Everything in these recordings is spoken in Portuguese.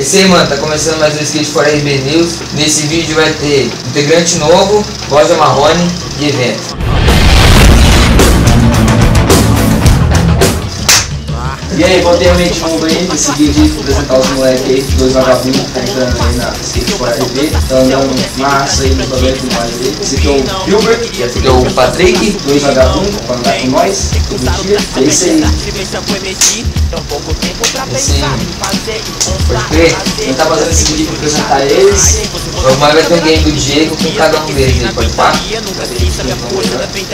Esse aí, mano, tá começando mais um Skate for RB News. Nesse vídeo vai ter integrante novo, loja Marrone e evento. E aí, botei a mente novo aí nesse vídeo pra apresentar os moleques aí, dois vagabundos que tá entrando aí na Skate for RB. Tá andando massa aí no bagulho e mais aí. Esse aqui é o Gilbert, Esse aqui é o Patrick. dois vagabundos pra andar com nós, todo dia. É isso aí. Pode crer. A gente tá fazendo esse vídeo pra apresentar eles. Logo mais vai ter um game do Diego com cada um deles aí, pode pá?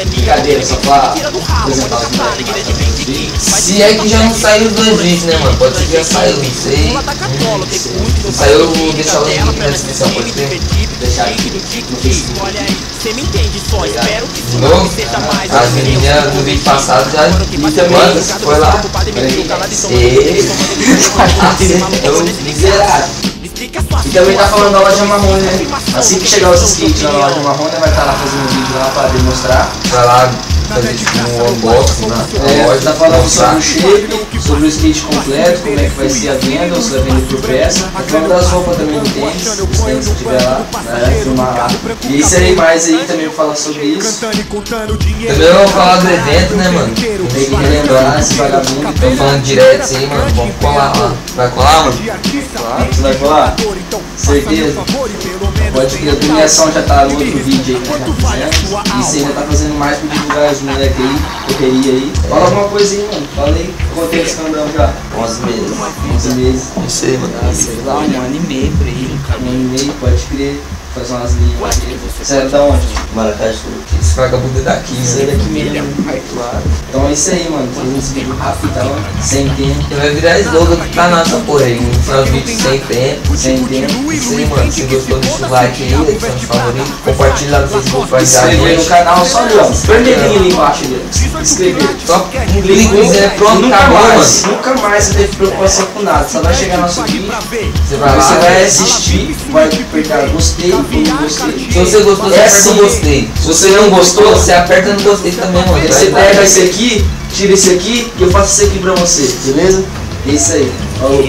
Brincadeira, só pra apresentar os moleques. Se é que já não saiu os dois vídeos, né, mano? Pode ser que já saiu, não sei. Não saiu, eu vou deixar o link aqui na descrição, pode ser? Deixar aqui no Facebook. De novo? As meninas no vídeo passado já. E também, Quantas? Foi lá? Eu miserável. E também tá falando da loja Marrone, né? Assim que chegar os skates na loja Marrone, vai estar lá fazendo um vídeo lá pra demonstrar. Vai lá fazer tipo um unboxing na loja. Tá falando sobre o shape, sobre o skate completo, como é que vai ser a venda, ou se vai vender por peça. Tá falando das roupas também do tênis, os tênis que tiver lá, né? Filmar lá. E isso aí mais aí também pra falar sobre isso. Também eu vou falar do evento, né, mano? Tem que relembrar esse vagabundo. Tô falando direto isso aí, mano. Vamos colar lá. Vai colar, mano? Claro, você vai falar? Certeza? Pode crer, a premiação já tá no outro vídeo aí, né? Já fizemos. Isso aí já tá fazendo mais pra divulgar os moleques aí, correria aí. Fala alguma coisa aí, mano. Fala aí, quanto tempo você tá andando já? 11 meses. 11 meses. Isso aí, mano. Ah, sei lá, um ano e meio por aí. Um ano e meio, pode crer. Fazer umas linhas aqui. Você é da onde? Maracaju. Esse vagabundo é daqui, Você é né? daqui mesmo, claro. Então é isso aí, mano. Faz uns vídeos rapidão, sem tempo. Ele vai virar slogan do canal essa porra aí. Um final de vídeo sem tempo. Sem tempo. Isso aí, mano. Se gostou, deixa o like aí, adiciona de favorito. Compartilha lá no Facebook pra Se ajudar a inscrever no gente. canal só ali, ó. Vermelhinho ali embaixo ali. Se inscrever. Só um cliquezinho, pronto, Nunca acabou, mais, mano. nunca mais você teve preocupação com nada. Só vai chegar nosso vídeo, Você vai lá. você vai assistir, vai apertar gostei, não gostei. Se você gostou, você É aperta assim. no gostei. Se você não gostou, Você aperta no gostei também, mano. você pega esse aqui, tira esse aqui e eu faço esse aqui pra você, beleza? É isso aí. Falou.